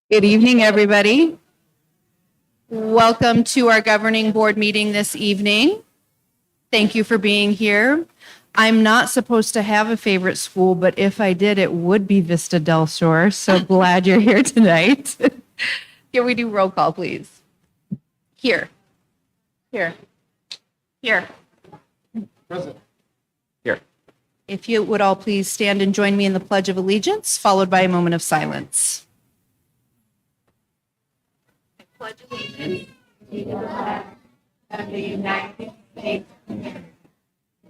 Good evening, everybody. Welcome to our governing board meeting this evening. Thank you for being here. I'm not supposed to have a favorite school, but if I did, it would be Vista Del Sur. So glad you're here tonight. Can we do roll call, please? Here. Here. Here. Here. If you would all please stand and join me in the Pledge of Allegiance, followed by a moment of silence. Pledge allegiance to the flag of the United States of America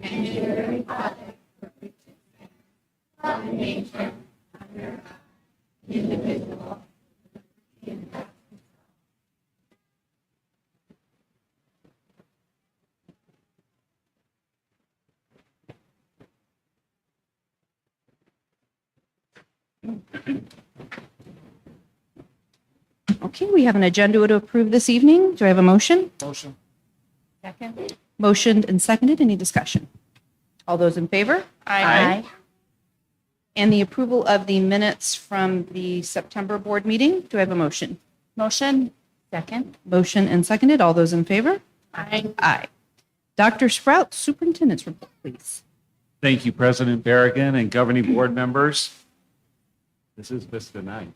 and to the republic for which it stands, one nation, under God, indivisible, with liberty and justice. Okay, we have an agenda to approve this evening. Do I have a motion? Motion. Second. Motioned and seconded. Any discussion? All those in favor? Aye. And the approval of the minutes from the September board meeting. Do I have a motion? Motion. Second. Motion and seconded. All those in favor? Aye. Aye. Dr. Sprout, superintendent's report, please. Thank you, President Berrigan and governing board members. This is Vista night.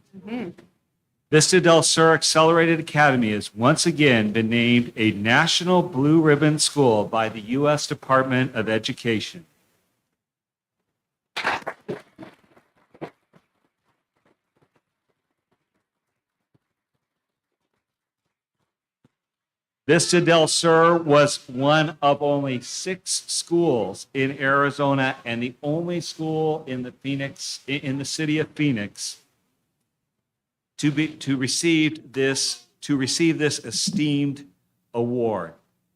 Vista Del Sur Accelerated Academy has once again been named a National Blue Ribbon School by the U.S. Department of Education. Vista Del Sur was one of only 6 schools in Arizona and the only school in the city of Phoenix to receive this esteemed award.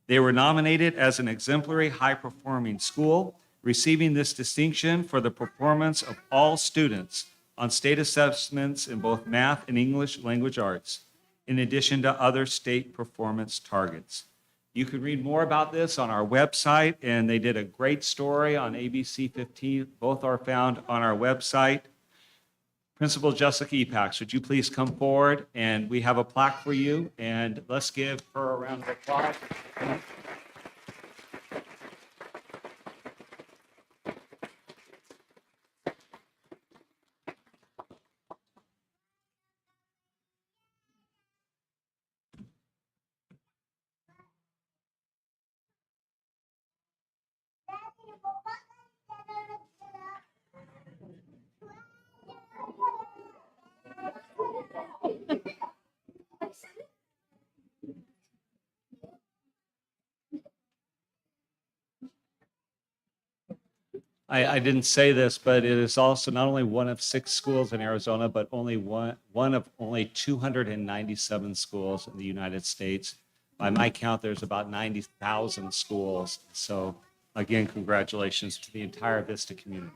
They were nominated as an exemplary high-performing school, receiving this distinction for the performance of all students on state assessments in both math and English language arts, in addition to other state performance targets. You can read more about this on our website, and they did a great story on ABC 15. Both are found on our website. Principal Jessica Epax, would you please come forward? And we have a plaque for you, and let's give her a round of applause. I didn't say this, but it is also not only one of 6 schools in Arizona, but only one of only 297 schools in the United States. By my count, there's about 90,000 schools. So again, congratulations to the entire Vista community.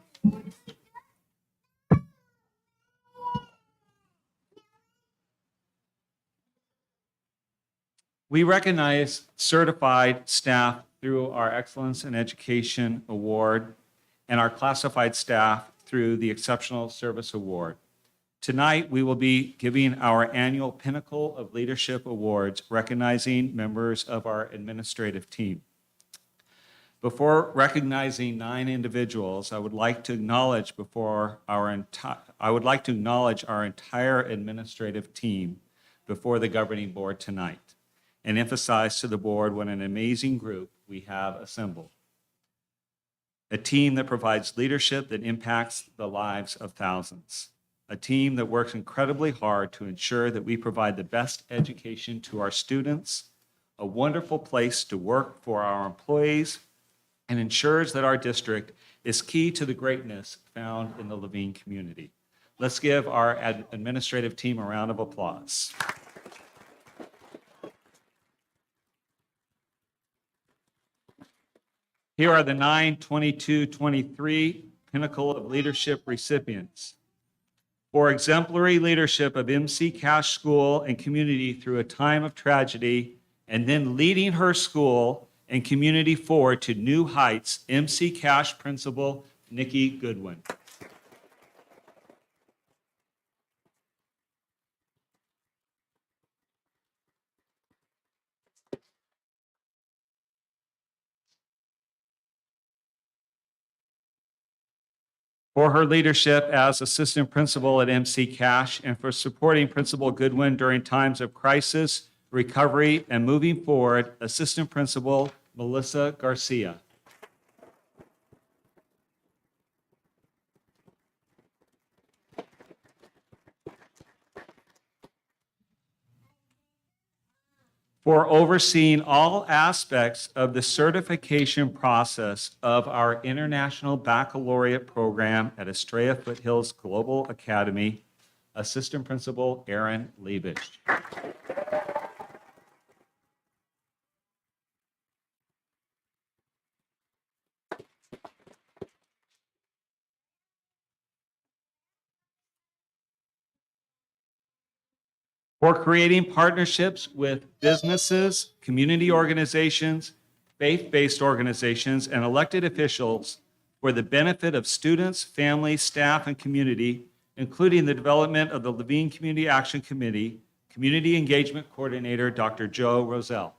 We recognize certified staff through our Excellence in Education Award and our classified staff through the Exceptional Service Award. Tonight, we will be giving our annual Pinnacle of Leadership Awards, recognizing members of our administrative team. Before recognizing 9 individuals, I would like to acknowledge our entire administrative team before the governing board tonight, and emphasize to the board what an amazing group we have assembled. A team that provides leadership that impacts the lives of thousands. A team that works incredibly hard to ensure that we provide the best education to our students, a wonderful place to work for our employees, and ensures that our district is key to the greatness found in the Levine community. Let's give our administrative team a round of applause. Here are the 9 22-23 Pinnacle of Leadership recipients. For exemplary leadership of MC Cash School and community through a time of tragedy, and then leading her school and community forward to new heights, MC Cash Principal Nikki Goodwin. for her leadership as assistant principal at MC Cash and for supporting Principal Goodwin during times of crisis, recovery, and moving forward, Assistant Principal Melissa Garcia. For overseeing all aspects of the certification process of our International Baccalaureate program at Estrella Foothills Global Academy, Assistant Principal Aaron Liebich. For creating partnerships with businesses, community organizations, faith-based organizations, and elected officials for the benefit of students, families, staff, and community, including the development of the Levine Community Action Committee, Community Engagement Coordinator, Dr. Joe Roselle.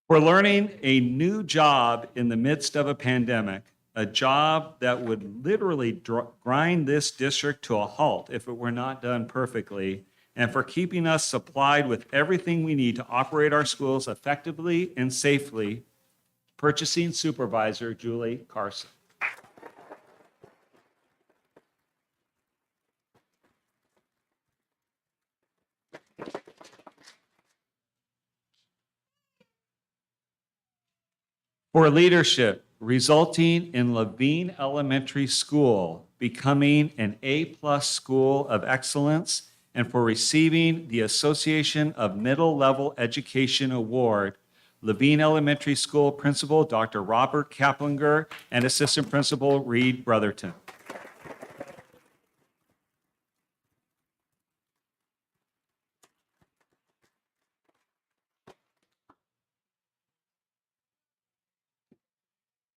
For learning a new job in the midst of a pandemic, a job that would literally grind this district to a halt if it were not done perfectly, and for keeping us supplied with everything we need to operate our schools effectively and safely, Purchasing Supervisor Julie Carson. For leadership, resulting in Levine Elementary School becoming an A+ school of excellence, and for receiving the Association of Middle Level Education Award, Levine Elementary School Principal Dr. Robert Kaplinger and Assistant Principal Reed Brotherton.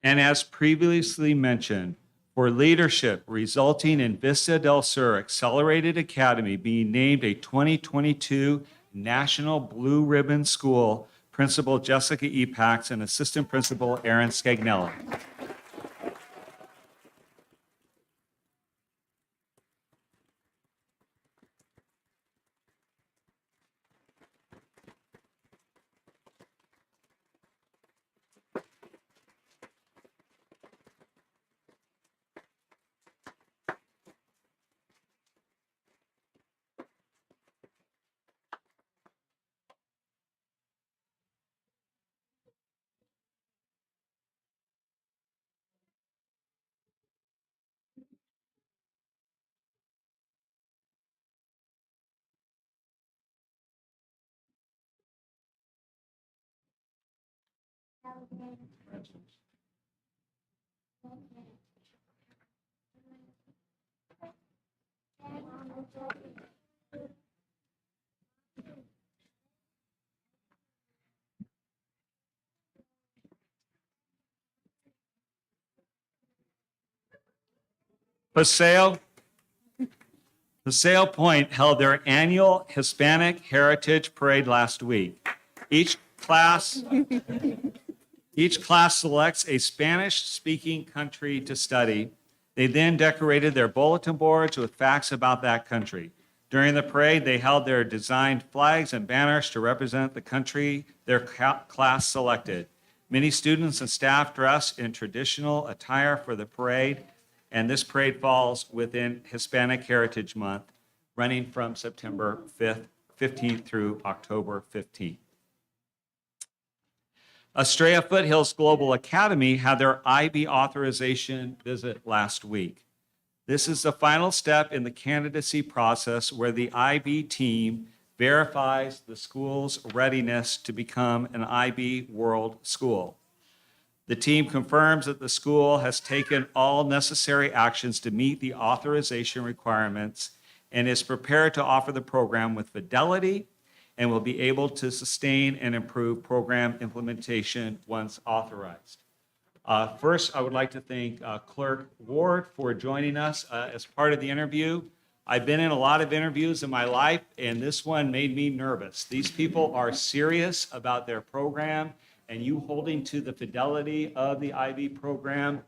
And as previously mentioned, for leadership resulting in Vista del Sur Accelerated Academy being named a 2022 National Blue Ribbon School, Principal Jessica Epax and Assistant Principal Aaron Scagnella. Paseo Point held their annual Hispanic Heritage Parade last week. Each class selects a Spanish-speaking country to study. They then decorated their bulletin boards with facts about that country. During the parade, they held their designed flags and banners to represent the country their class selected. Many students and staff dressed in traditional attire for the parade, and this parade falls within Hispanic Heritage Month, running from September 15th through October 15th. Estrella Foothills Global Academy had their IB authorization visit last week. This is the final step in the candidacy process where the IB team verifies the school's readiness to become an IB World School. The team confirms that the school has taken all necessary actions to meet the authorization requirements and is prepared to offer the program with fidelity and will be able to sustain and improve program implementation once authorized. First, I would like to thank Clerk Ward for joining us as part of the interview. I've been in a lot of interviews in my life, and this one made me nervous. These people are serious about their program, and you holding to the fidelity of the IB program.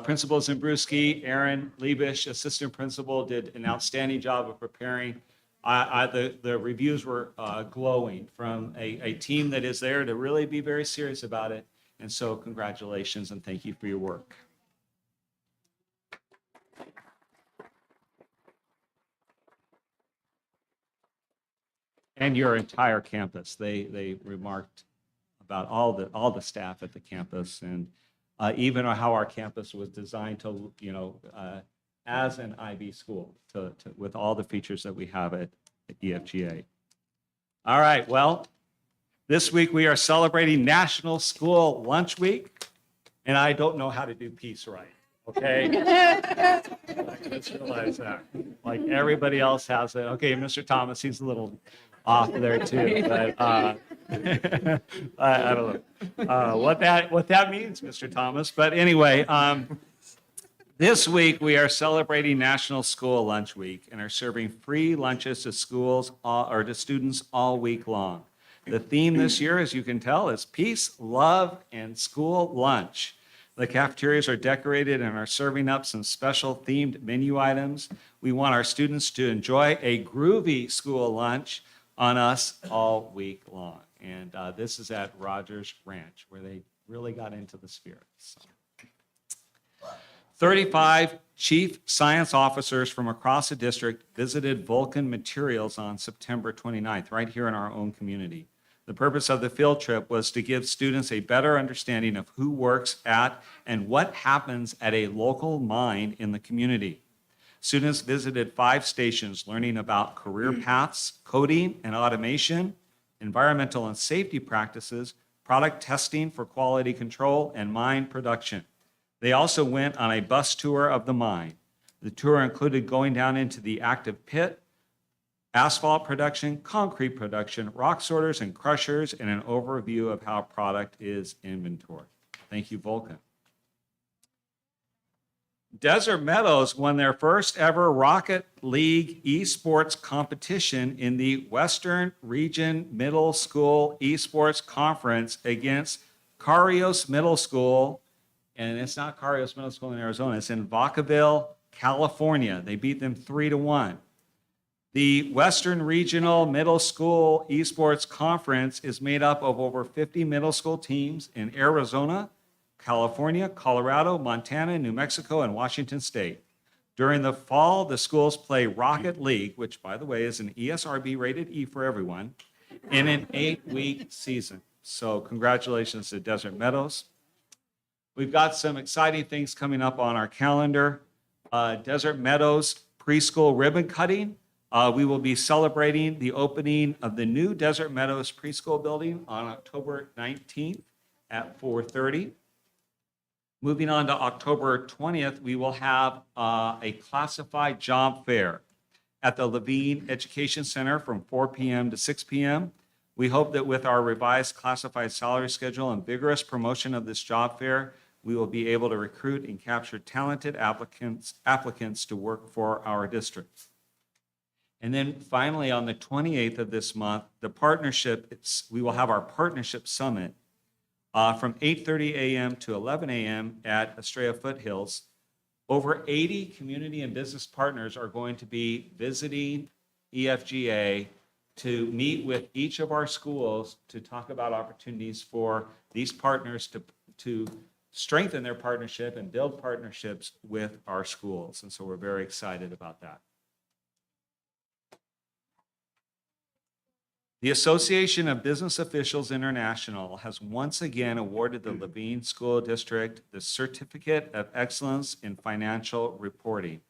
Principal Zimbruski, Aaron Liebisch, assistant principal, did an outstanding job of preparing. The reviews were glowing from a team that is there to really be very serious about it. And so congratulations and thank you for your work. And your entire campus. They remarked about all the staff at the campus and even how our campus was designed to, as an IB school with all the features that we have at EFGA. All right, well, this week we are celebrating National School Lunch Week, and I don't know how to do peace right, okay? I just realized that. Like everybody else has it. Okay, Mr. Thomas, he's a little off there too, but I don't know what that means, Mr. Thomas. But anyway, this week we are celebrating National School Lunch Week and are serving free lunches to schools or to students all week long. The theme this year, as you can tell, is peace, love, and school lunch. The cafeterias are decorated and are serving up some special themed menu items. We want our students to enjoy a groovy school lunch on us all week long. And this is at Rogers Ranch, where they really got into the spirit. So. 35 chief science officers from across the district visited Vulcan Materials on September 29th, right here in our own community. The purpose of the field trip was to give students a better understanding of who works at and what happens at a local mine in the community. Students visited 5 stations learning about career paths, coding and automation, environmental and safety practices, product testing for quality control, and mine production. They also went on a bus tour of the mine. The tour included going down into the active pit, asphalt production, concrete production, rock sorters and crushers, and an overview of how product is inventoried. Thank you, Vulcan. Desert Meadows won their first ever Rocket League esports competition in the Western Region Middle School Esports Conference against Carrios Middle School. And it's not Carrios Middle School in Arizona, it's in Vacaville, California. They beat them 3-1. The Western Regional Middle School Esports Conference is made up of over 50 middle school teams in Arizona, California, Colorado, Montana, New Mexico, and Washington State. During the fall, the schools play Rocket League, which, by the way, is an ESRB rated E for everyone, in an 8-week season. So congratulations to Desert Meadows. We've got some exciting things coming up on our calendar. Desert Meadows preschool ribbon cutting. We will be celebrating the opening of the new Desert Meadows preschool building on October 19th at 4:30. Moving on to October 20th, we will have a classified job fair at the Levine Education Center from 4 p.m. to 6 p.m. We hope that with our revised classified salary schedule and vigorous promotion of this job fair, we will be able to recruit and capture talented applicants to work for our district. And then finally, on the 28th of this month, we will have our partnership summit from 8:30 a.m. to 11 a.m. at Estrella Foothills. Over 80 community and business partners are going to be visiting EFGA to meet with each of our schools to talk about opportunities for these partners to strengthen their partnership and build partnerships with our schools. And so we're very excited about that. The Association of Business Officials International has once again awarded the Levine School District the Certificate of Excellence in Financial Reporting.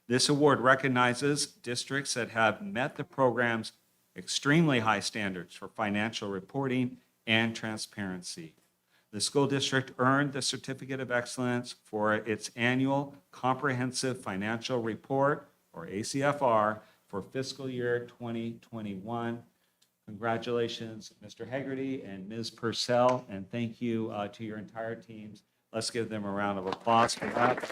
This award recognizes districts that have met the program's extremely high standards for financial reporting and transparency. The school district earned the Certificate of Excellence for its annual Comprehensive Financial Report, or ACFR, for fiscal year 2021. Congratulations, Mr. Hegarty and Ms. Purcell, and thank you to your entire teams. Let's give them a round of applause for that.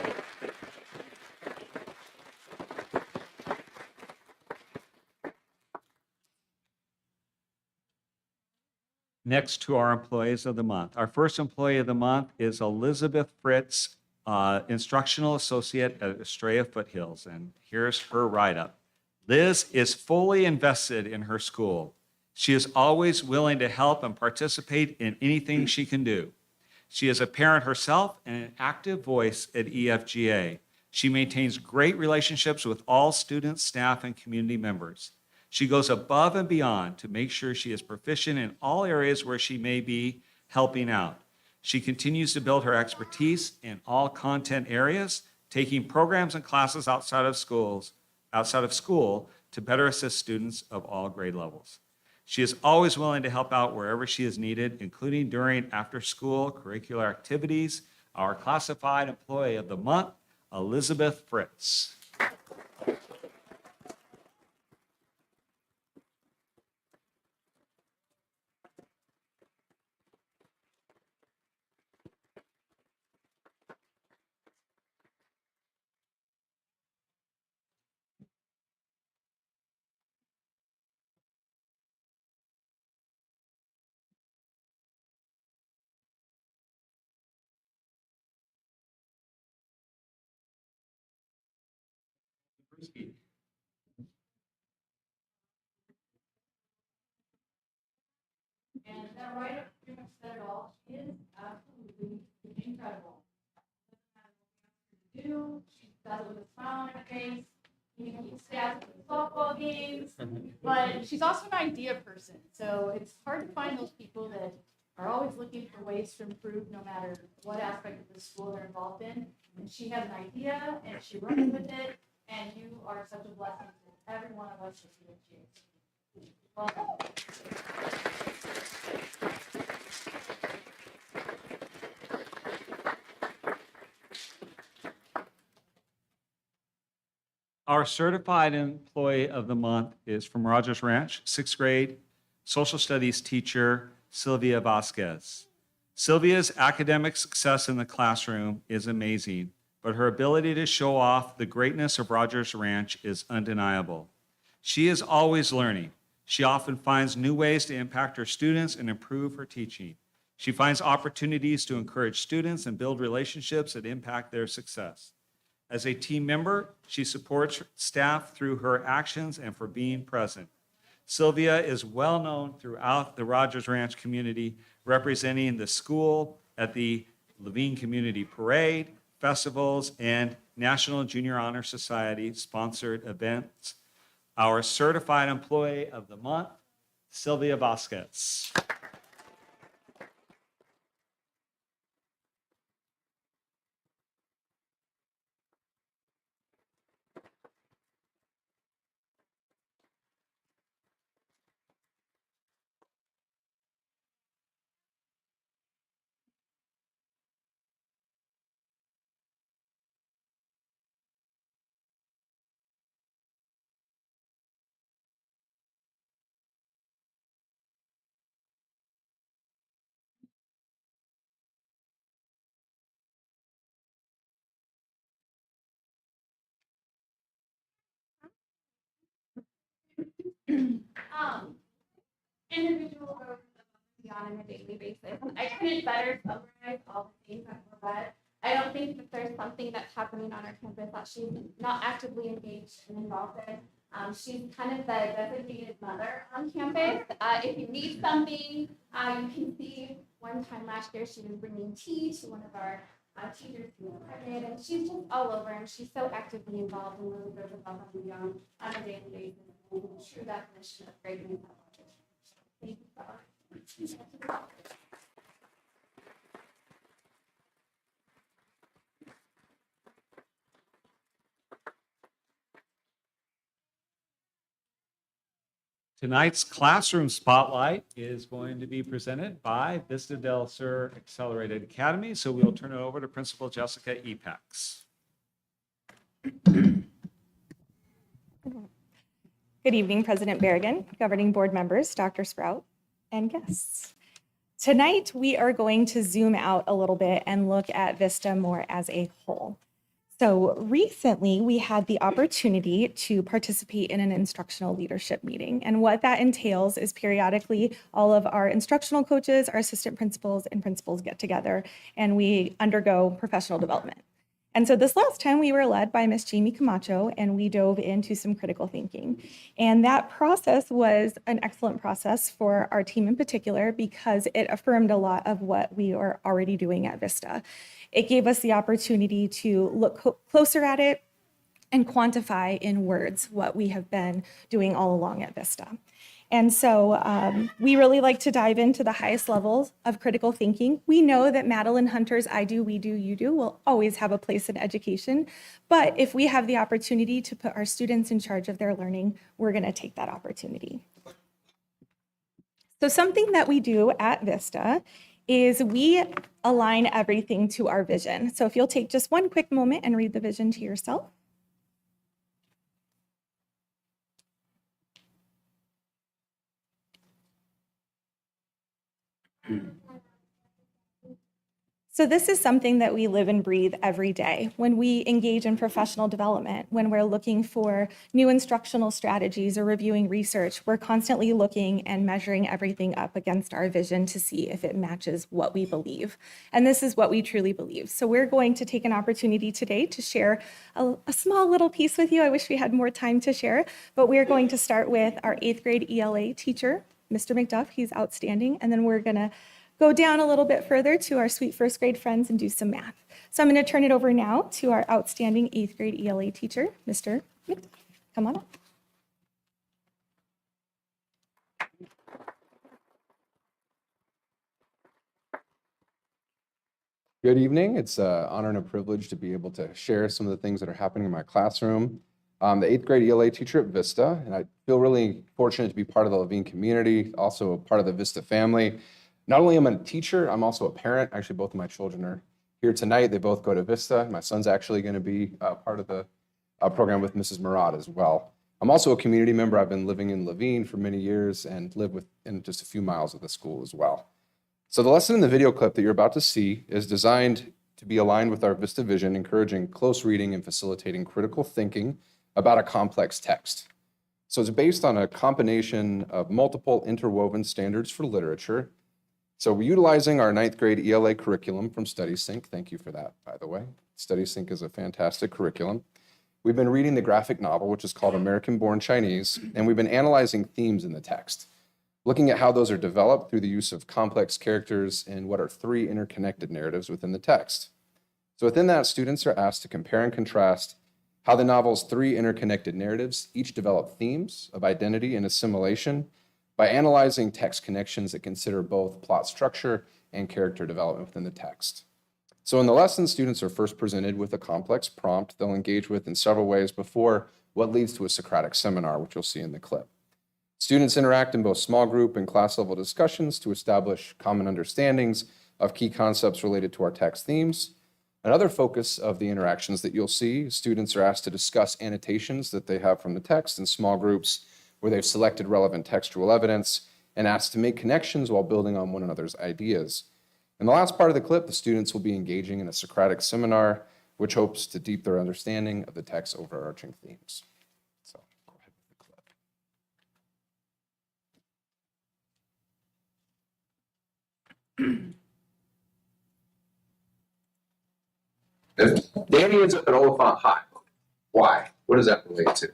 Next to our employees of the month. Our first employee of the month is Elizabeth Fritz, instructional associate at Estrella Foothills, and here's her write-up. Liz is fully invested in her school. She is always willing to help and participate in anything she can do. She is a parent herself and an active voice at EFGA. She maintains great relationships with all students, staff, and community members. She goes above and beyond to make sure she is proficient in all areas where she may be helping out. She continues to build her expertise in all content areas, taking programs and classes outside of school to better assist students of all grade levels. She is always willing to help out wherever she is needed, including during after-school curricular activities. Our classified employee of the month, Elizabeth Fritz. And that write-up pretty much said it all. She is absolutely incredible. She does it with a smile on her face. You can keep stats at the softball games. But she's also an idea person. So it's hard to find those people that are always looking for ways to improve no matter what aspect of the school they're involved in. And she has an idea and she runs with it. And you are such a blessing to every one of us at CFG. Welcome. Our certified employee of the month is from Rogers Ranch, sixth grade social studies teacher, Sylvia Vasquez. Sylvia's academic success in the classroom is amazing, but her ability to show off the greatness of Rogers Ranch is undeniable. She is always learning. She often finds new ways to impact her students and improve her teaching. She finds opportunities to encourage students and build relationships that impact their success. As a team member, she supports staff through her actions and for being present. Sylvia is well known throughout the Rogers Ranch community, representing the school at the Levine Community Parade, festivals, and National Junior Honor Society sponsored events. Our certified employee of the month, Sylvia Vasquez. Individual goes beyond on a daily basis. And I couldn't better summarize all the things that were read. I don't think that there's something that's happening on our campus that she's not actively engaged and involved in. She's kind of the designated mother on campus. If you need something, you can see one time last year she was bringing tea to one of our teachers who were pregnant, and she's just all over, and she's so actively involved and really goes above and beyond on a daily basis. True definition of great mental health. Thank you. Tonight's classroom spotlight is going to be presented by Vista del Sur Accelerated Academy. So we'll turn it over to Principal Jessica Epex. Good evening, President Berrigan, governing board members, Dr. Sprout, and guests. Tonight, we are going to zoom out a little bit and look at Vista more as a whole. So recently, we had the opportunity to participate in an instructional leadership meeting. And what that entails is periodically all of our instructional coaches, our assistant principals, and principals get together and we undergo professional development. And so this last time we were led by Miss Jamie Camacho and we dove into some critical thinking. And that process was an excellent process for our team in particular because it affirmed a lot of what we are already doing at Vista. It gave us the opportunity to look closer at it and quantify in words what we have been doing all along at Vista. And so we really like to dive into the highest levels of critical thinking. We know that Madeline Hunter's I do, we do, you do will always have a place in education. But if we have the opportunity to put our students in charge of their learning, we're going to take that opportunity. So something that we do at Vista is we align everything to our vision. So if you'll take just one quick moment and read the vision to yourself. So this is something that we live and breathe every day. When we engage in professional development, when we're looking for new instructional strategies or reviewing research, we're constantly looking and measuring everything up against our vision to see if it matches what we believe. And this is what we truly believe. So we're going to take an opportunity today to share a small little piece with you. I wish we had more time to share, but we're going to start with our 8th grade ELA teacher, Mr. McDuff. He's outstanding. And then we're going to go down a little bit further to our sweet 1st grade friends and do some math. So I'm going to turn it over now to our outstanding 8th grade ELA teacher, Mr. McDuff. Come on up. Good evening. It's an honor and a privilege to be able to share some of the things that are happening in my classroom. I'm the 8th grade ELA teacher at Vista, and I feel really fortunate to be part of the Levine community, also a part of the Vista family. Not only am I a teacher, I'm also a parent. Actually, both of my children are here tonight. They both go to Vista. My son's actually going to be part of the program with Mrs. Murad as well. I'm also a community member. I've been living in Levine for many years and live within just a few miles of the school as well. So the lesson in the video clip that you're about to see is designed to be aligned with our Vista vision, encouraging close reading and facilitating critical thinking about a complex text. So it's based on a combination of multiple interwoven standards for literature. So we're utilizing our 9th grade ELA curriculum from StudySync. Thank you for that, by the way. StudySync is a fantastic curriculum. We've been reading the graphic novel, which is called American Born Chinese, and we've been analyzing themes in the text, looking at how those are developed through the use of complex characters in what are 3 interconnected narratives within the text. So within that, students are asked to compare and contrast how the novel's 3 interconnected narratives each develop themes of identity and assimilation by analyzing text connections that consider both plot structure and character development within the text. So in the lesson, students are first presented with a complex prompt they'll engage with in several ways before what leads to a Socratic seminar, which you'll see in the clip. Students interact in both small group and class level discussions to establish common understandings of key concepts related to our text themes. Another focus of the interactions that you'll see, students are asked to discuss annotations that they have from the text in small groups where they've selected relevant textual evidence and asked to make connections while building on one another's ideas. In the last part of the clip, the students will be engaging in a Socratic seminar, which hopes to deepen their understanding of the text's overarching themes. So go ahead with the clip. Danny ends up at Oliphant High. Why? What does that relate to?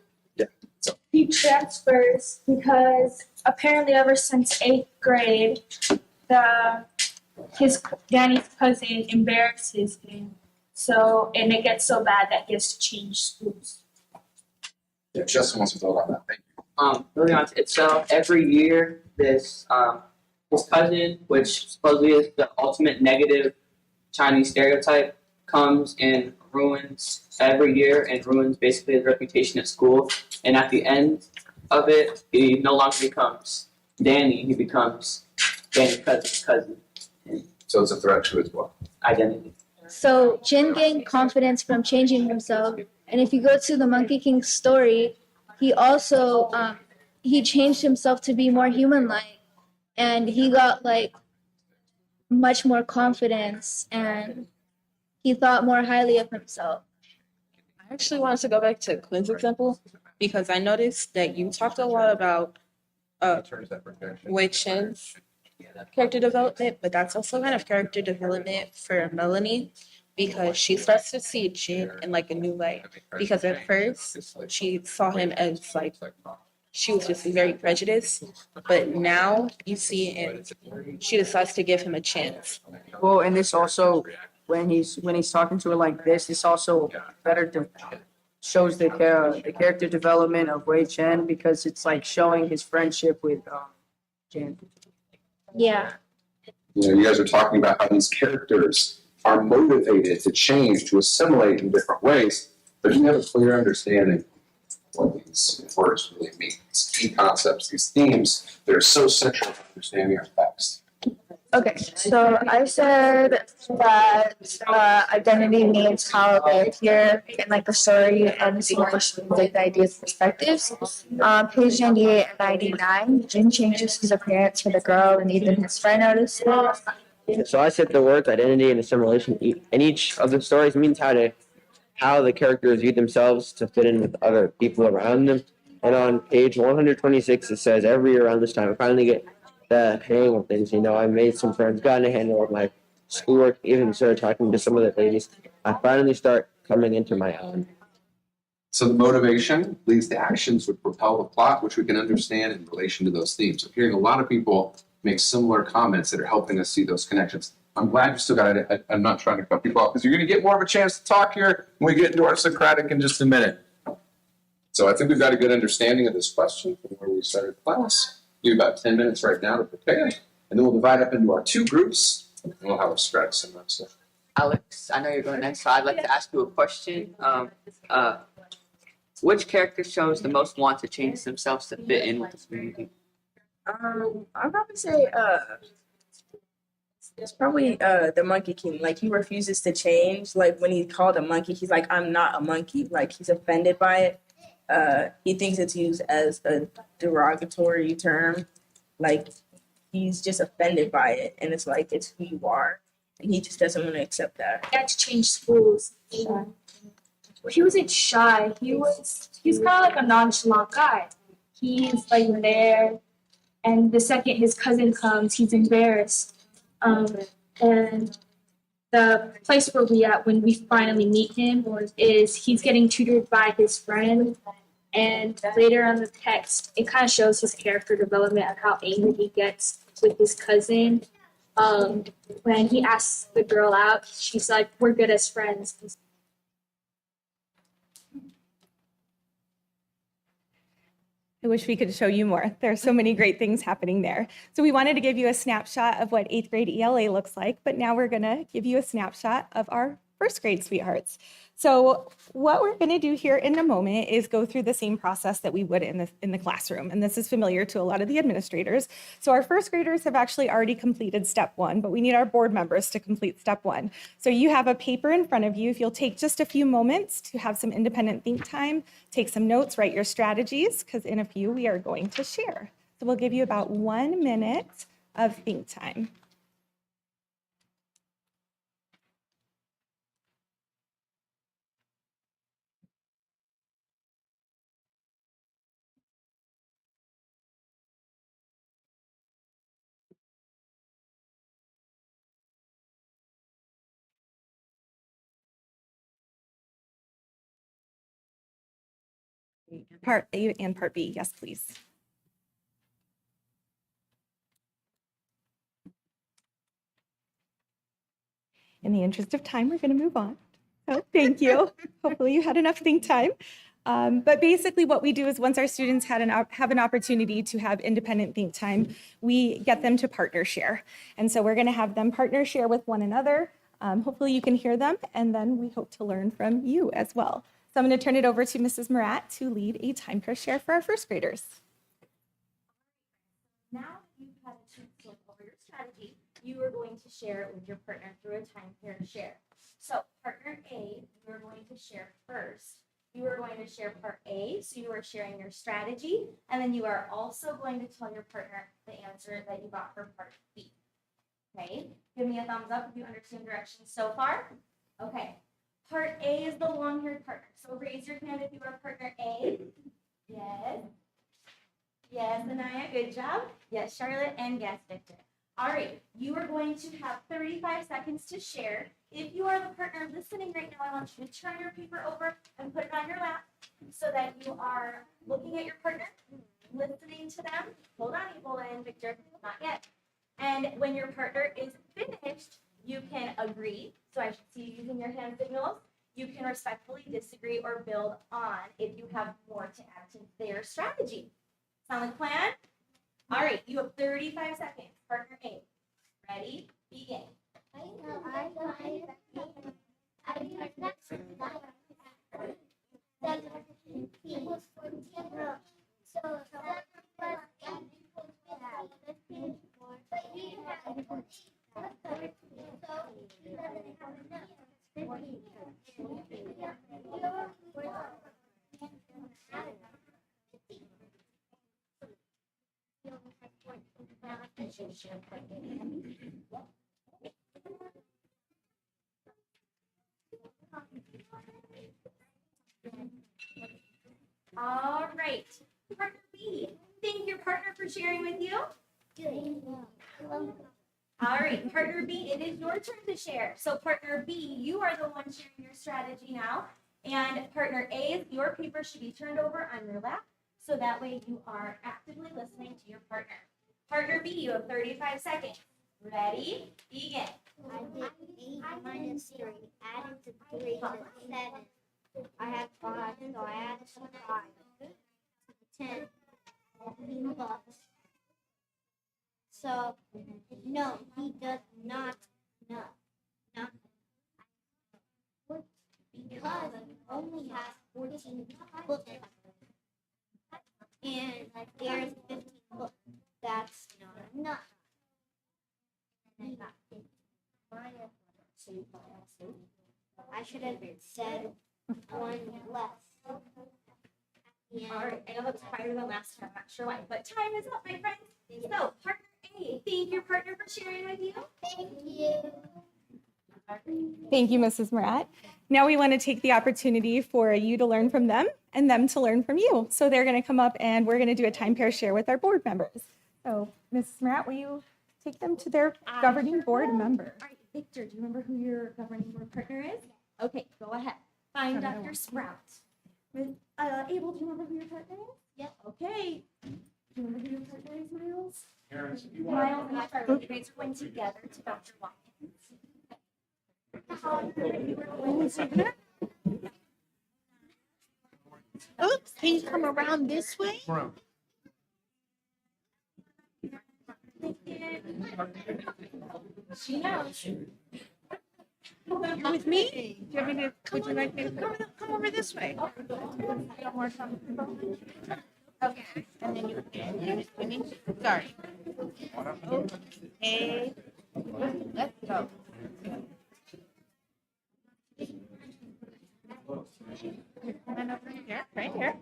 He transfers because apparently ever since 8th grade, Danny's cousin embarrasses him. So, and it gets so bad that he has to change schools. Yeah, Justin wants to build on that. Thank you. Building on to itself, every year this cousin, which supposedly is the ultimate negative Chinese stereotype, comes and ruins every year and ruins basically his reputation at school. And at the end of it, he no longer becomes Danny, he becomes Danny's cousin's cousin. So it's a threat to his what? Identity. So Jin gained confidence from changing himself. And if you go to the Monkey King story, he also he changed himself to be more human-like, and he got like much more confidence, and he thought more highly of himself. I actually wanted to go back to Quinn's example because I noticed that you talked a lot about Wei Chen's character development, but that's also kind of character development for Melanie because she starts to see Jin in like a new light. Because at first she saw him as like she was just very prejudiced, but now you see and she decides to give him a chance. Well, and this also, when he's talking to her like this also better shows the character development of Wei Chen because it's like showing his friendship with Jin. Yeah. You know, you guys are talking about how these characters are motivated to change, to assimilate in different ways, but you have a clear understanding of what these words really mean. These key concepts, these themes, they're so central to understanding our text. Okay, so I said that identity means how they appear in like the story and the English like the ideas and perspectives. Page 98 and 99, Jin changes his appearance for the girl and even his friend notices. So I said the words identity and assimilation in each of the stories means how the characters view themselves to fit in with other people around them. And on page 126, it says every year around this time, I finally get the hang of things. You know, I made some friends, got a handle of my schoolwork, even started talking to some of the ladies. I finally start coming into my own. So the motivation leads to actions which propel the plot, which we can understand in relation to those themes. So hearing a lot of people make similar comments that are helping us see those connections. I'm glad you still got it. I'm not trying to cut people off because you're going to get more of a chance to talk here when we get into our Socratic in just a minute. So I think we've got a good understanding of this question from where we started class. Give about 10 minutes right now to prepare, and then we'll divide up into our two groups, and we'll have a Socratic seminar. So, Alex, I know you're going next, so I'd like to ask you a question. Which character shows the most want to change themselves to fit in with the community? I'd probably say it's probably the Monkey King. Like he refuses to change. Like when he's called a monkey, he's like, I'm not a monkey. Like he's offended by it. He thinks it's used as a derogatory term. Like he's just offended by it, and it's like it's who you are, and he just doesn't want to accept that. He had to change schools. He wasn't shy. He's kind of like a nonchalant guy. He's like there, and the second his cousin comes, he's embarrassed. And the place where we at when we finally meet him is he's getting tutored by his friend. And later on the text, it kind of shows his character development of how angry he gets with his cousin. When he asks the girl out, she's like, "We're good as friends." I wish we could show you more. There are so many great things happening there. So we wanted to give you a snapshot of what 8th grade ELA looks like, but now we're gonna give you a snapshot of our 1st grade sweethearts. So what we're gonna do here in a moment is go through the same process that we would in the classroom. And this is familiar to a lot of the administrators. So our 1st graders have actually already completed step 1, but we need our board members to complete step 1. So you have a paper in front of you. If you'll take just a few moments to have some independent think time, take some notes, write your strategies, because in a few we are going to share. So we'll give you about 1 minute of think time. Part A and Part B, yes, please. In the interest of time, we're going to move on. So thank you. Hopefully you had enough think time. But basically what we do is once our students have an opportunity to have independent think time, we get them to partner share. And so we're going to have them partner share with one another. Hopefully you can hear them, and then we hope to learn from you as well. So I'm going to turn it over to Mrs. Murat to lead a time pair share for our 1st graders. Now you've had a chance to look over your strategy, you are going to share it with your partner through a time pair share. So partner A, you're going to share first. You are going to share part A, so you are sharing your strategy, and then you are also going to tell your partner the answer that you got for part B. Okay, give me a thumbs up if you understand directions so far. Okay, part A is the long-haired partner. So raise your hand if you are partner A. Yes. Yes, Anaya, good job. Yes, Charlotte, and yes, Victor. All right, you are going to have 35 seconds to share. If you are the partner listening right now, I want you to turn your paper over and put it on your lap so that you are looking at your partner, listening to them. Hold on, Ebola and Victor, not yet. And when your partner is finished, you can agree. So I should see you using your hand signals. You can respectfully disagree or build on if you have more to add to their strategy. Sound like a plan? All right, you have 35 seconds. Partner A. Ready? Begin. All right. Partner B. Thank your partner for sharing with you. All right, partner B, it is your turn to share. So partner B, you are the one sharing your strategy now. And partner A, your paper should be turned over on your lap. So that way you are actively listening to your partner. Partner B, you have 35 seconds. Ready? Begin. I did 8 minus 3. Added to 3 is 7. I have 5, so I add 5. 10. 15 bucks. So, no, he does not know. Not because he only has 14 books. And there's 15 books. That's not enough. I should have said 1 less. All right, I know that's quieter than last time. I'm not sure why, but time is up, my friends. So, partner A, thank your partner for sharing with you. Thank you. Thank you, Mrs. Murat. Now we want to take the opportunity for you to learn from them and them to learn from you. So they're going to come up and we're going to do a time pair share with our board members. So, Mrs. Murat, will you take them to their governing board member? All right, Victor, do you remember who your governing board partner is? Okay, go ahead. Find Dr. Sprout. Abel, do you remember who your partner is? Yep. Okay. Do you remember who your partner is, Miles? Miles and Charlie, you guys are going together to Dr. Watkins. Oops, can you come around this way? She knows. You're with me? Do you want me to, would you like me to come over this way? Okay, and then you finish. Sorry. Okay, let's go. Come on over here, right here.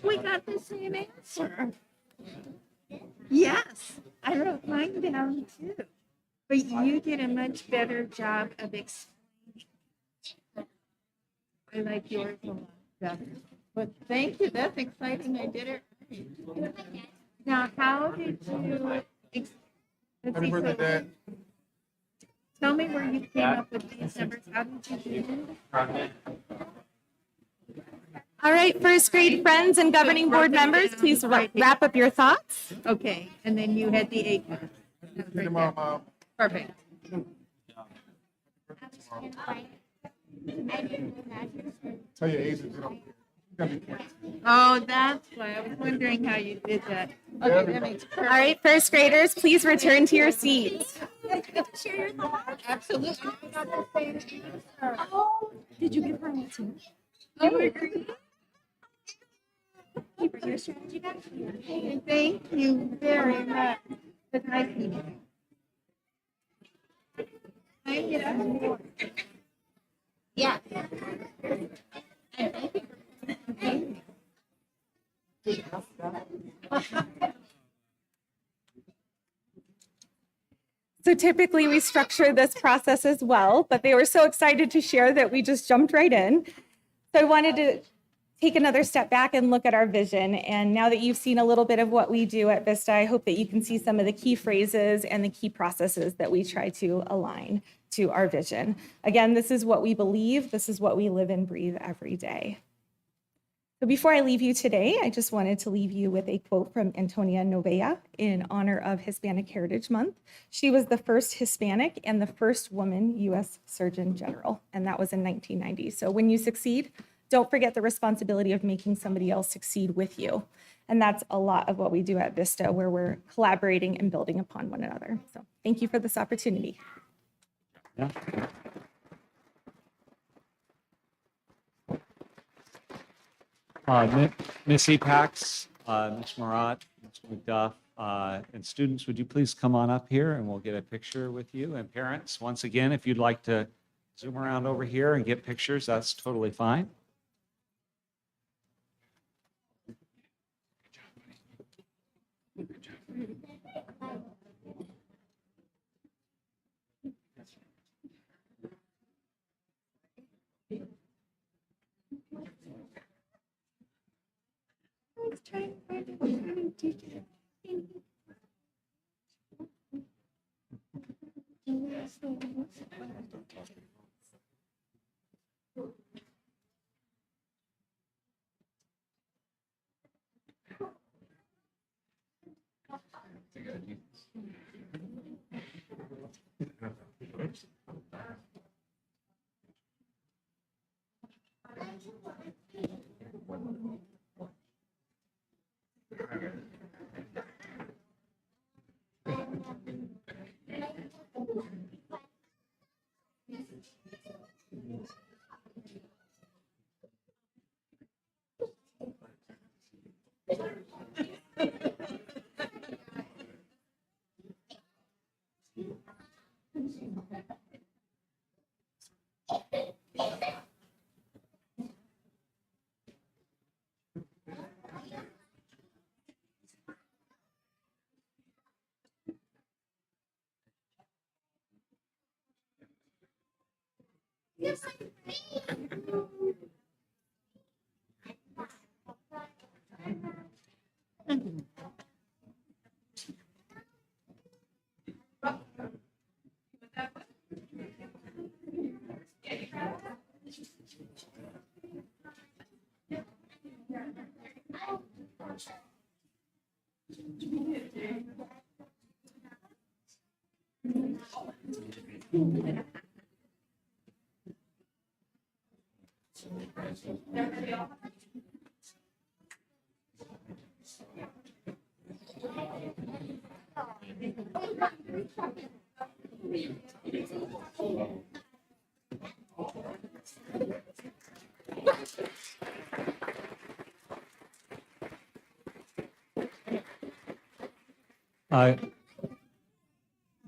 We got the same answer. Yes, I wrote mine down too. But you did a much better job of explaining. I like yours a lot better. But thank you, that's exciting, I did it right. Now, how did you? Happy birthday, Dad. Tell me where you came up with these numbers, how did you do it? All right, first grade friends and governing board members, please wrap up your thoughts. Okay, and then you had the 8 minutes. Perfect. I didn't know that. Tell your age and get up. Oh, that's why. I was wondering how you did that. Okay, that makes perfect. All right, first graders, please return to your seats. Absolutely. Did you give her an answer? Thank you very much. That's nice meeting you. Yeah. So typically we structure this process as well, but they were so excited to share that we just jumped right in. So I wanted to take another step back and look at our vision. And now that you've seen a little bit of what we do at Vista, I hope that you can see some of the key phrases and the key processes that we try to align to our vision. Again, this is what we believe. This is what we live and breathe every day. So before I leave you today, I just wanted to leave you with a quote from Antonia Novella in honor of Hispanic Heritage Month. She was the first Hispanic and the first woman U.S. Surgeon General, and that was in 1990. So when you succeed, don't forget the responsibility of making somebody else succeed with you. And that's a lot of what we do at Vista, where we're collaborating and building upon one another. So thank you for this opportunity. Yeah. Ms. Epax, Ms. Marat, Ms. McDuff, and students, would you please come on up here and we'll get a picture with you. And parents, once again, if you'd like to zoom around over here and get pictures, that's totally fine.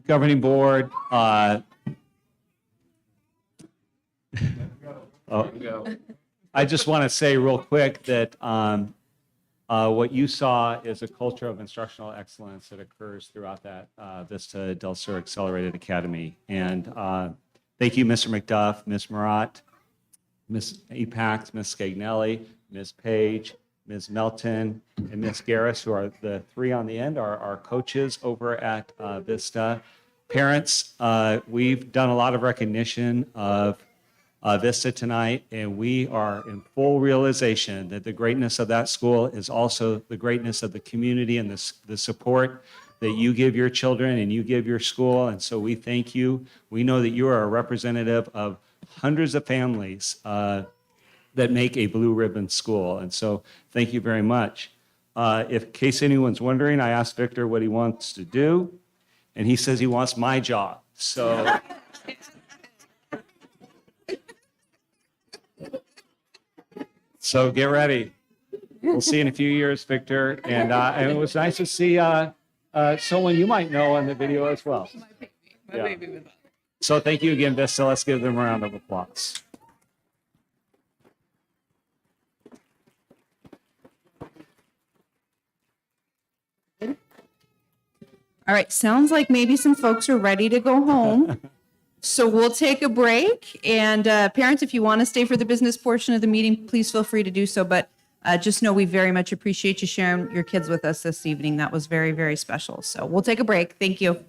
Governing board, I just want to say real quick that what you saw is a culture of instructional excellence that occurs throughout that Vista Del Sur Accelerated Academy. And thank you, Mr. McDuff, Ms. Marat, Ms. Epax, Ms. Scagnelli, Ms. Page, Ms. Melton, and Ms. Garris, who are the three on the end, are our coaches over at Vista. Parents, we've done a lot of recognition of Vista tonight, and we are in full realization that the greatness of that school is also the greatness of the community and the support that you give your children and you give your school. And so we thank you. We know that you are a representative of hundreds of families that make a blue ribbon school. And so thank you very much. If in case anyone's wondering, I asked Victor what he wants to do, and he says he wants my job. So so get ready. We'll see you in a few years, Victor. And it was nice to see someone you might know on the video as well. Yeah. So thank you again, Vista. Let's give them a round of applause. All right, sounds like maybe some folks are ready to go home. So we'll take a break. And parents, if you want to stay for the business portion of the meeting, please feel free to do so. But just know we very much appreciate you sharing your kids with us this evening. That was very, very special. So we'll take a break. Thank you.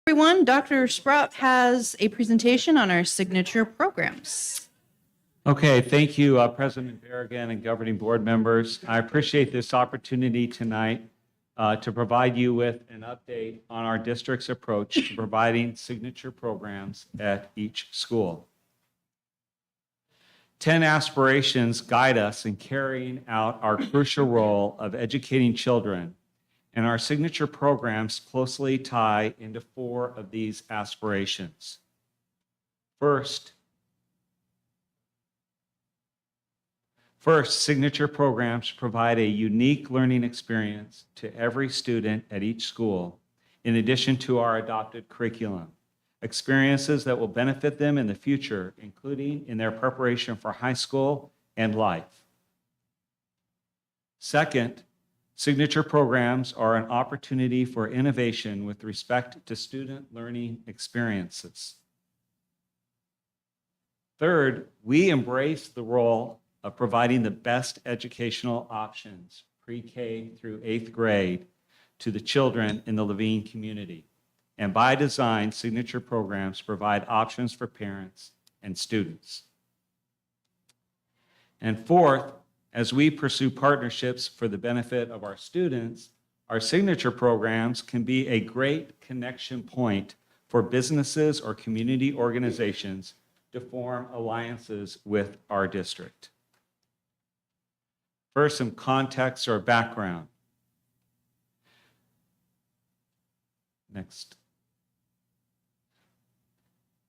Everyone, Dr. Sprout has a presentation on our signature programs. Okay, thank you, President Berrigan and governing board members. I appreciate this opportunity tonight to provide you with an update on our district's approach to providing signature programs at each school. 10 aspirations guide us in carrying out our crucial role of educating children, and our signature programs closely tie into 4 of these aspirations. First, signature programs provide a unique learning experience to every student at each school, in addition to our adopted curriculum. Experiences that will benefit them in the future, including in their preparation for high school and life. Second, signature programs are an opportunity for innovation with respect to student learning experiences. Third, we embrace the role of providing the best educational options, pre-K through 8th grade, to the children in the Levine community. And by design, signature programs provide options for parents and students. And fourth, as we pursue partnerships for the benefit of our students, our signature programs can be a great connection point for businesses or community organizations to form alliances with our district. First, some context or background. Next.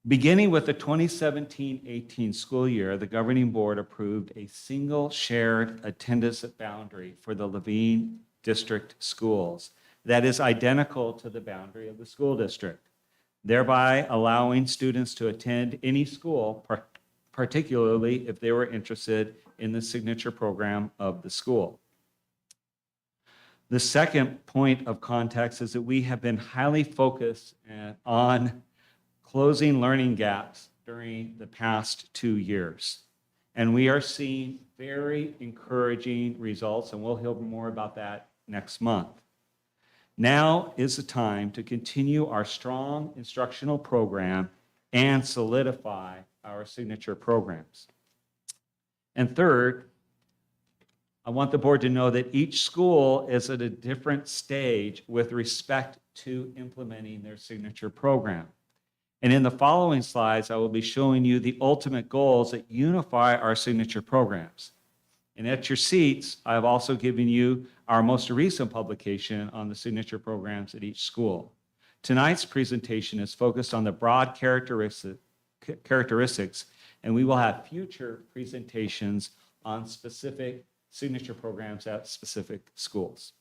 Beginning with the 2017-18 school year, the governing board approved a single shared attendance boundary for the Levine District schools that is identical to the boundary of the school district, thereby allowing students to attend any school, particularly if they were interested in the signature program of the school. The second point of context is that we have been highly focused on closing learning gaps during the past 2 years. And we are seeing very encouraging results, and we'll hear more about that next month. Now is the time to continue our strong instructional program and solidify our signature programs. And third, I want the board to know that each school is at a different stage with respect to implementing their signature program. And in the following slides, I will be showing you the ultimate goals that unify our signature programs. And at your seats, I have also given you our most recent publication on the signature programs at each school. Tonight's presentation is focused on the broad characteristics, and we will have future presentations on specific signature programs at specific schools.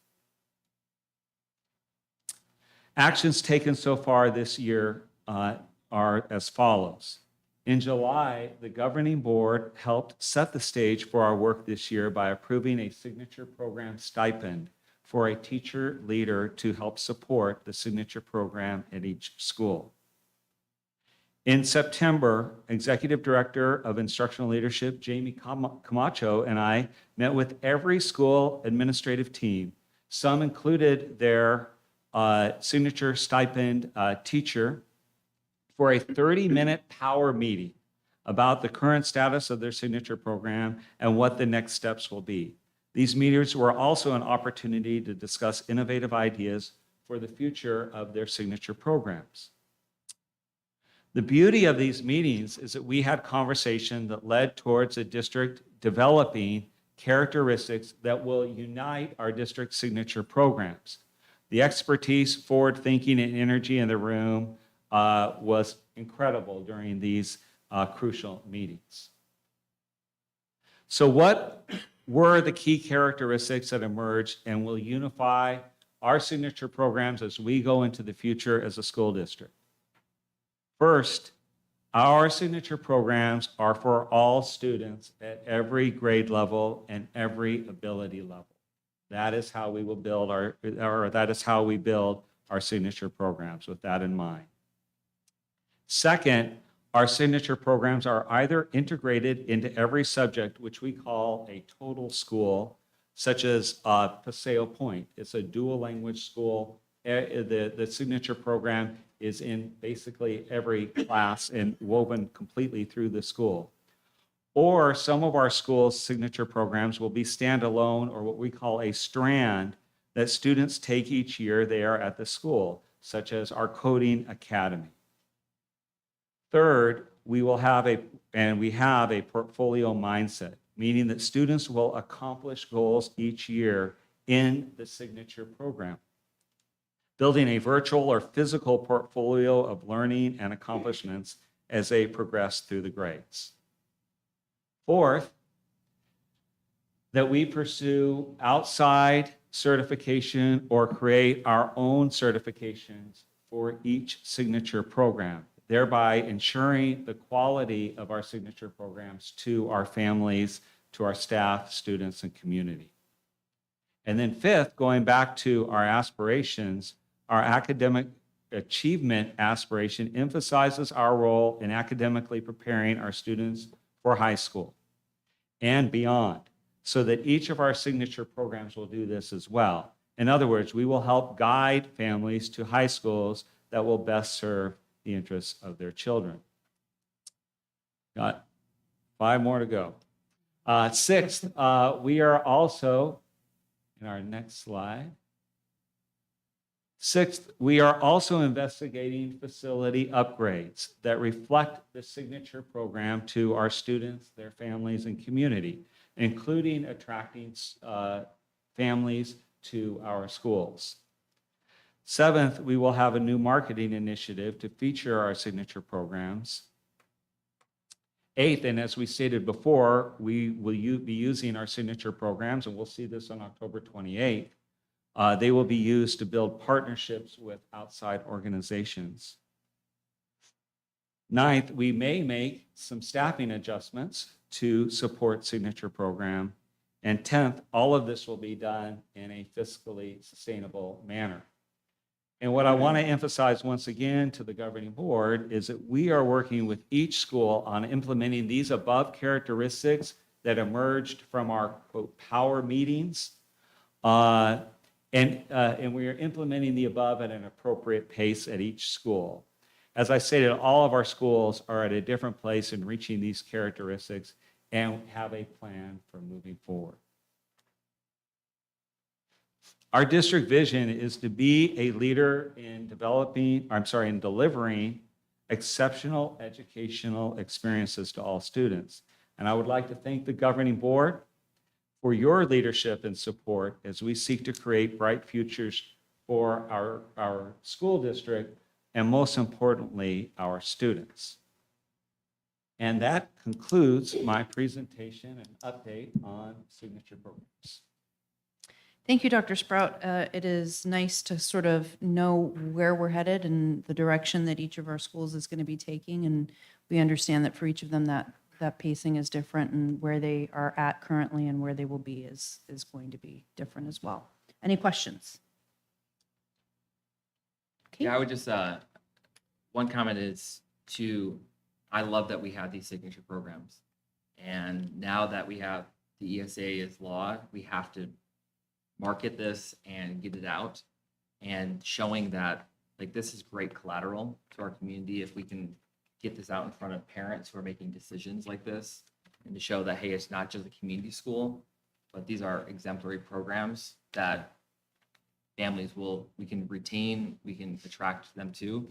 Actions taken so far this year are as follows. In July, the governing board helped set the stage for our work this year by approving a signature program stipend for a teacher leader to help support the signature program at each school. In September, Executive Director of Instructional Leadership, Jamie Camacho, and I met with every school administrative team. Some included their signature stipend teacher for a 30-minute power meeting about the current status of their signature program and what the next steps will be. These meetings were also an opportunity to discuss innovative ideas for the future of their signature programs. The beauty of these meetings is that we had conversation that led towards a district developing characteristics that will unite our district signature programs. The expertise, forward thinking, and energy in the room was incredible during these crucial meetings. So what were the key characteristics that emerged and will unify our signature programs as we go into the future as a school district? First, our signature programs are for all students at every grade level and every ability level. That is how we will build our signature programs with that in mind. Second, our signature programs are either integrated into every subject, which we call a total school, such as Paseo Point. It's a dual language school. The signature program is in basically every class and woven completely through the school. Or some of our schools' signature programs will be standalone, or what we call a strand that students take each year there at the school, such as our Coding Academy. Third, we have a portfolio mindset, meaning that students will accomplish goals each year in the signature program, building a virtual or physical portfolio of learning and accomplishments as they progress through the grades. Fourth, that we pursue outside certification or create our own certifications for each signature program, thereby ensuring the quality of our signature programs to our families, to our staff, students, and community. And then fifth, going back to our aspirations, our academic achievement aspiration emphasizes our role in academically preparing our students for high school and beyond, so that each of our signature programs will do this as well. In other words, we will help guide families to high schools that will best serve the interests of their children. Got 5 more to go. Sixth, we are also, in our next slide. Sixth, we are also investigating facility upgrades that reflect the signature program to our students, their families, and community, including attracting families to our schools. Seventh, we will have a new marketing initiative to feature our signature programs. Eighth, and as we stated before, we will be using our signature programs, and we'll see this on October 28th. They will be used to build partnerships with outside organizations. Ninth, we may make some staffing adjustments to support signature program. And 10th, all of this will be done in a fiscally sustainable manner. And what I want to emphasize once again to the governing board is that we are working with each school on implementing these above characteristics that emerged from our quote power meetings. And we are implementing the above at an appropriate pace at each school. As I stated, all of our schools are at a different place in reaching these characteristics and have a plan for moving forward. Our district vision is to be a leader in delivering exceptional educational experiences to all students. And I would like to thank the governing board for your leadership and support as we seek to create bright futures for our school district and most importantly, our students. And that concludes my presentation and update on signature programs. Thank you, Dr. Sprout. It is nice to sort of know where we're headed and the direction that each of our schools is going to be taking. And we understand that for each of them, that pacing is different, and where they are at currently and where they will be is going to be different as well. Any questions? Okay. Yeah, I would just, one comment is I love that we have these signature programs. And now that we have the ESA as law, we have to market this and get it out, and showing that like this is great collateral to our community if we can get this out in front of parents who are making decisions like this, and to show that, hey, it's not just a community school, but these are exemplary programs that we can retain, we can attract them to,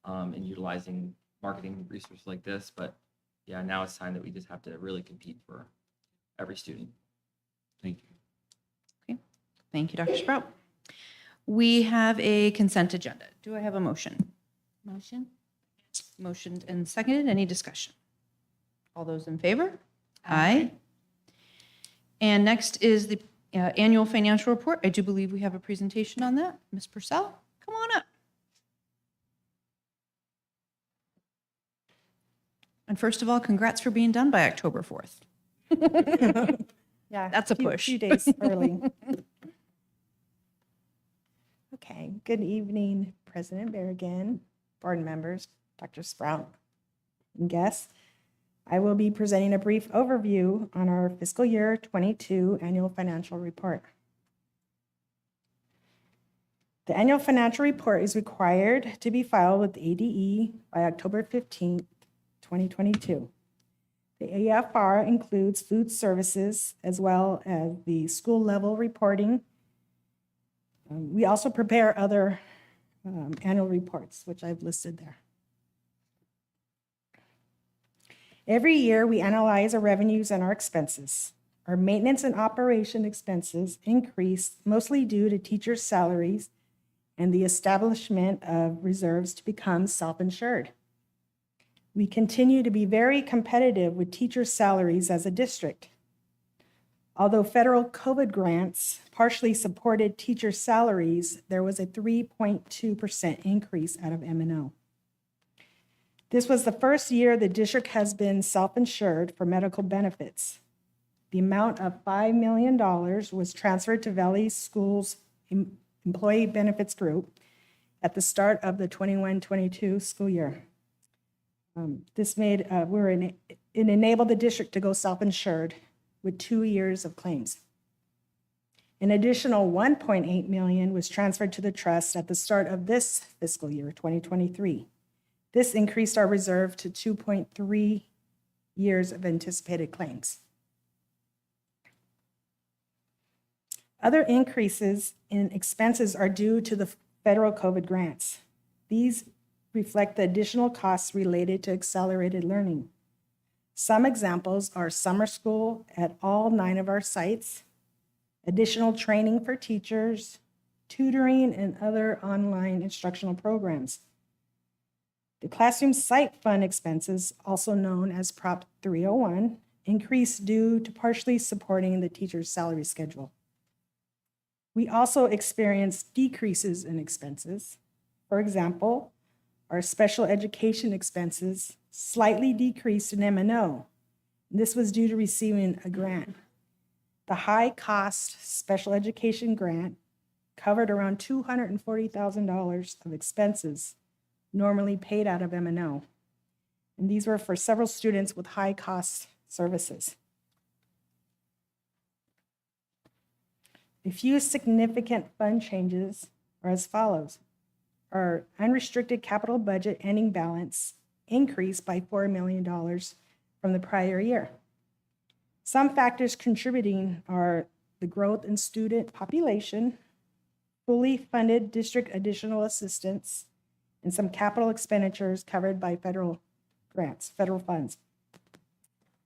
and utilizing marketing resources like this. But yeah, now it's time that we just have to really compete for every student. Thank you. Okay. Thank you, Dr. Sprout. We have a consent agenda. Do I have a motion? Motion. Motioned and seconded. Any discussion? All those in favor? Aye. And next is the annual financial report. I do believe we have a presentation on that. Ms. Purcell, come on up. And first of all, congrats for being done by October 4th. Yeah, That's a push. Few days early. Okay, good evening, President Berrigan, board members, Dr. Sprout, and guests. I will be presenting a brief overview on our fiscal year 22 annual financial report. The annual financial report is required to be filed with ADE by October 15th, 2022. The AFR includes food services as well as the school level reporting. We also prepare other annual reports, which I've listed there. Every year, we analyze our revenues and our expenses. Our maintenance and operation expenses increase mostly due to teachers' salaries and the establishment of reserves to become self-insured. We continue to be very competitive with teachers' salaries as a district. Although federal COVID grants partially supported teacher salaries, there was a 3.2% increase out of M&O. This was the first year the district has been self-insured for medical benefits. The amount of $5 million was transferred to Valley Schools Employee Benefits Group at the start of the 21-22 school year. This it enabled the district to go self-insured with 2 years of claims. An additional $1.8 million was transferred to the trust at the start of this fiscal year, 2023. This increased our reserve to 2.3 years of anticipated claims. Other increases in expenses are due to the federal COVID grants. These reflect the additional costs related to accelerated learning. Some examples are summer school at all 9 of our sites, additional training for teachers, tutoring, and other online instructional programs. The Classroom Site Fund expenses, also known as Prop 301, increased due to partially supporting the teacher's salary schedule. We also experienced decreases in expenses. For example, our special education expenses slightly decreased in M&O. This was due to receiving a grant. The high-cost special education grant covered around $240,000 of expenses normally paid out of M&O. And these were for several students with high-cost services. A few significant fund changes are as follows. Our unrestricted capital budget ending balance increased by $4 million from the prior year. Some factors contributing are the growth in student population, fully funded district additional assistance, and some capital expenditures covered by federal grants, federal funds.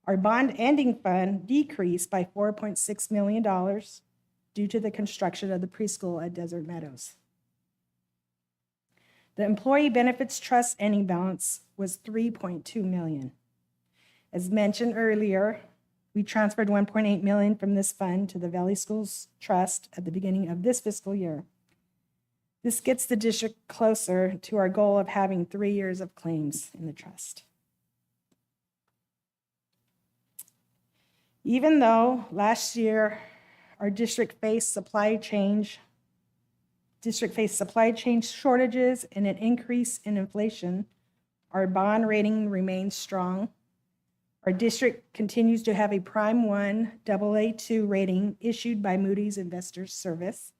Our bond ending fund decreased by $4.6 million due to the construction of the preschool at Desert Meadows. The Employee Benefits Trust ending balance was $3.2 million. As mentioned earlier, we transferred $1.8 million from this fund to the Valley Schools Trust at the beginning of this fiscal year. This gets the district closer to our goal of having 3 years of claims in the trust. Even though last year our district faced supply chain shortages and an increase in inflation, our bond rating remains strong. Our district continues to have a Prime 1 AA2 rating issued by Moody's Investors Service.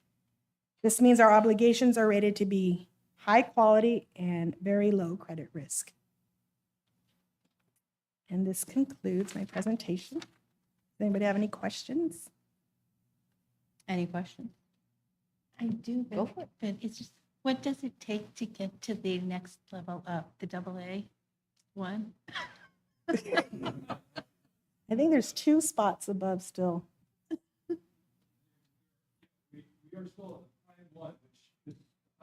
This means our obligations are rated to be high quality and very low credit risk. And this concludes my presentation. Does anybody have any questions? Any questions? I do, but it's just, what does it take to get to the next level up, the AA one? I think there's 2 spots above still. We are still at Prime 1, which is the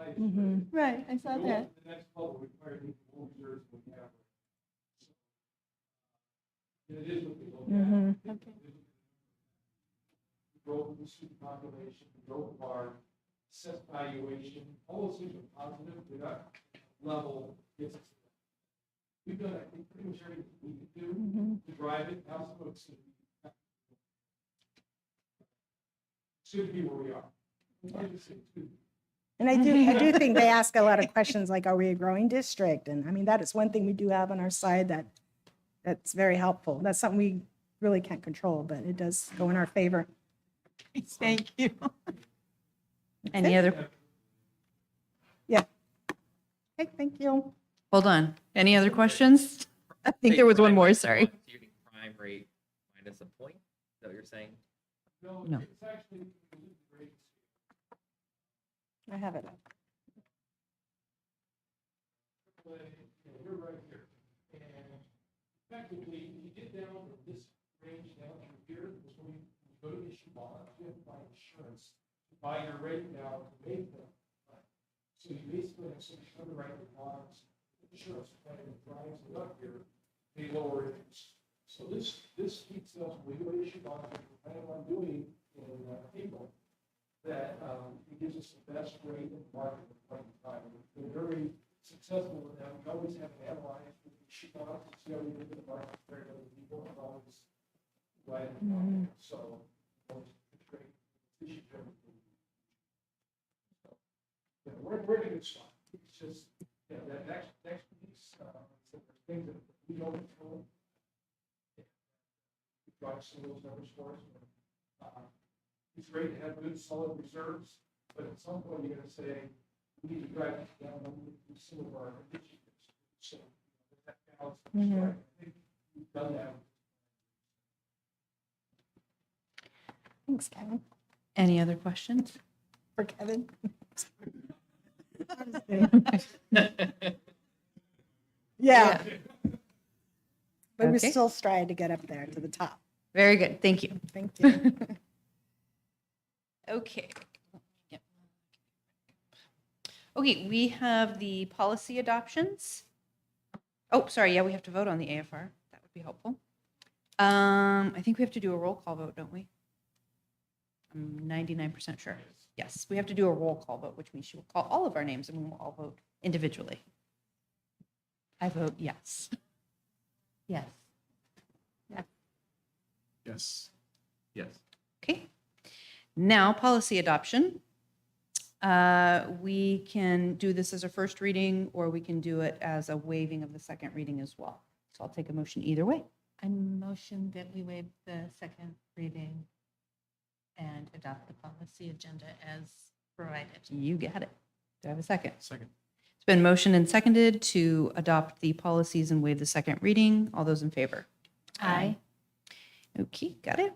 highest. Mhm. Right, I saw that. The next level requires more reserves than we have. So, it is what we look Mhm. at. Okay. The growth of the student population, the growth of our assessed valuation, all those things are positive. We're not level gets us. We've done, I think, pretty much everything we can do to drive it. Now some of it's should be where we are. And I do think they ask a lot of questions like, are we a growing district? And I mean, that is one thing we do have on our side that's very helpful. That's something we really can't control, but it does go in our favor. Thank you. Any other, Yeah. Okay, thank you. hold on. Any other questions? I think there was one more, sorry. So you think prime rate minus a point? Is that what you're saying? No. It's actually great. I have it up. We're right here. And effectively, you get down to this range down through here, is when you go to issue bonds, you have to buy insurance to buy your rate now to make them. So you basically have some underwriting bonds, insurance plan drives it up here, they lower interest. So this keeps us, we go to issue bonds, we're planning on doing in April, that it gives us the best rate in the market at the point in time. We've been very successful with that. We always have analyzed with the issue bonds to see how we do in the market compared to other people, and always right. So, it's great. Issue everything. So, yeah, we're in a good spot. It's just, yeah, that next piece, so there's things that we don't control. We drive some of those numbers for us. It's great to have good, solid reserves, but at some point you're gonna say, we need to drive this down, and we need some of our issues. So, that balance is right. I think we've done that. Thanks, Kevin. Any other questions? For Kevin? Yeah. But we Okay. still strive to get up there to the top. Very good. Thank you. Thank you. Okay. Okay, we have the policy adoptions. Oh, sorry, yeah, we have to vote on the AFR. That would be helpful. I think we have to do a roll call vote, don't we? I'm 99% sure. Yes, we have to do a roll call vote, which means she will call all of our names and we will all vote individually. I vote yes. Yes. Yes. Yes. Okay. Now, policy adoption. We can do this as a first reading, or we can do it as a waiving of the second reading as well. So I'll take a motion either way. I motion that we waive the second reading and adopt the policy agenda as provided. You got it. Do I have a second? Second. It's been motioned and seconded to adopt the policies and waive the second reading. All those in favor? Aye. Okay, got it.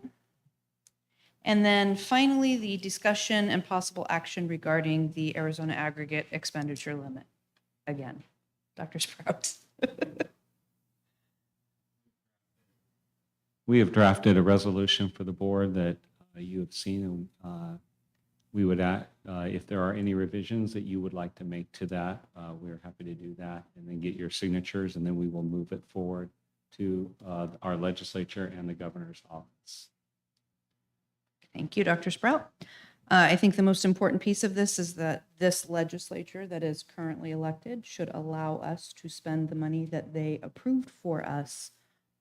And then finally, the discussion and possible action regarding the Arizona aggregate expenditure limit. Again, Dr. Sprout. We have drafted a resolution for the board that you have seen. We would, if there are any revisions that you would like to make to that, we're happy to do that and then get your signatures, and then we will move it forward to our legislature and the governor's office. Thank you, Dr. Sprout. I think the most important piece of this is that this legislature that is currently elected should allow us to spend the money that they approved for us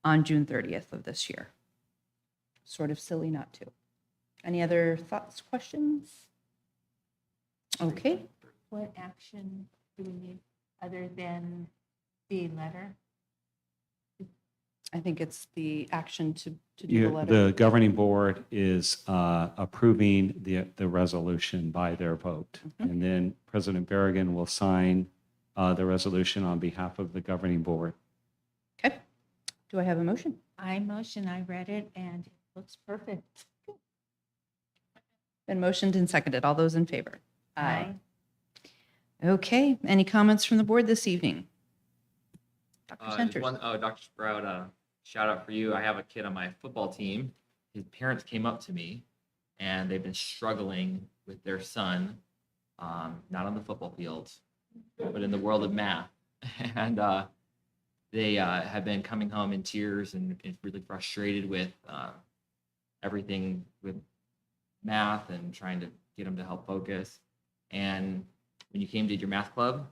on June 30th of this year. Sort of silly not to. Any other thoughts, questions? Okay. What action do we need other than the letter? I think it's the action to do the letter. The governing board is approving the resolution by their vote. And then President Berrigan will sign the resolution on behalf of the governing board. Okay. Do I have a motion? I motion, I read it and it looks perfect. Been motioned and seconded. All those in favor? Aye. Okay. Any comments from the board this evening? Dr. Just Centers. Dr. Sprout, shout out for you. I have a kid on my football team. His parents came up to me and they've been struggling with their son, not on the football field, but in the world of math. And they have been coming home in tears and really frustrated with everything with math and trying to get him to help focus. And when you came to your math club,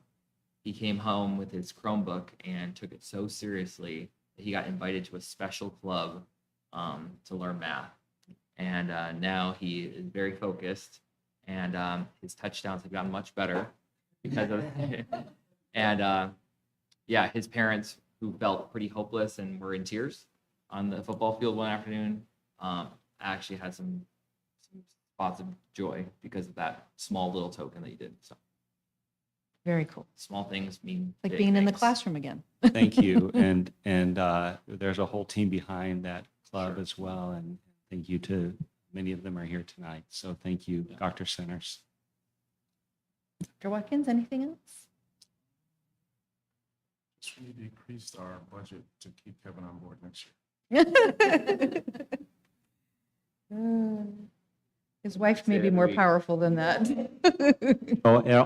he came home with his Chromebook and took it so seriously that he got invited to a special club to learn math. And now he is very focused, and his touchdowns have gotten much better because of it. And yeah, his parents, who felt pretty hopeless and were in tears on the football field one afternoon, actually had some spots of joy because of that small little token that you did. So Very cool. small things mean Like big being in the things. classroom again. Thank you. And there's a whole team behind that club as well. And thank you to many of them are here tonight. So thank you, Dr. Centers. Dr. Watkins, anything else? Just we decreased our budget to keep Kevin on board next year. His wife may be more powerful than that.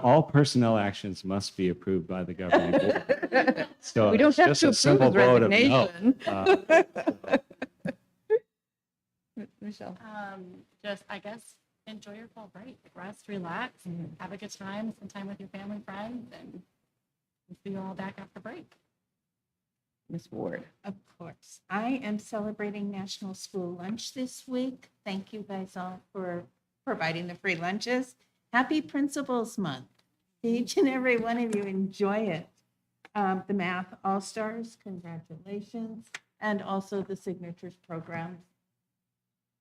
All personnel actions must be approved by the governing board. So We don't it's have just to a approve simple his vote of no. resignation. Michelle. Just, I guess, enjoy your fall break, rest, relax, have a good time, spend time with your family, friends, and we'll see you all back after break. Ms. Ward. Of course. I am celebrating National School Lunch this week. Thank you guys all for providing the free lunches. Happy Principals Month. Each and every one of you enjoy it. The Math All-Stars, congratulations. And also the Signatures program.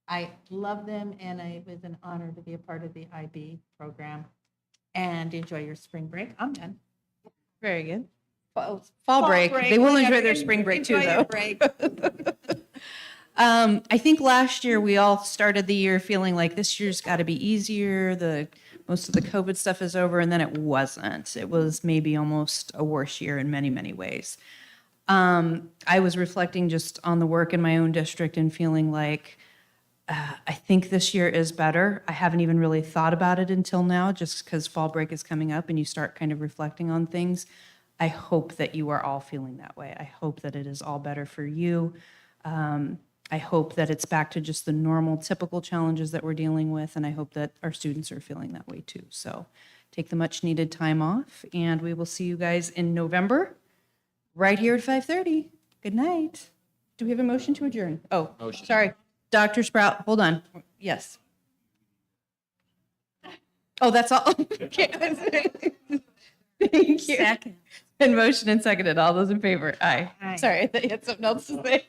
I love them and it was an honor to be a part of the IB program. And enjoy your spring break. I'm done. Very good. Fall break. They will enjoy their spring break too, Enjoy your though. break. I think last year we all started the year feeling like this year's got to be easier. Most of the COVID stuff is over, and then it wasn't. It was maybe almost a worse year in many, many ways. I was reflecting just on the work in my own district and feeling like I think this year is better. I haven't even really thought about it until now, just because fall break is coming up and you start kind of reflecting on things. I hope that you are all feeling that way. I hope that it is all better for you. I hope that it's back to just the normal, typical challenges that we're dealing with, and I hope that our students are feeling that way too. So take the much needed time off, and we will see you guys in November, right here at 5:30. Good night. Do we have a motion to adjourn? Oh, Motion. sorry. Dr. Sprout, hold on. Yes. Oh, that's all? Okay. Thank you. Second. And motion and seconded. All those in favor? Aye. Aye. Sorry, I thought you had something else to say.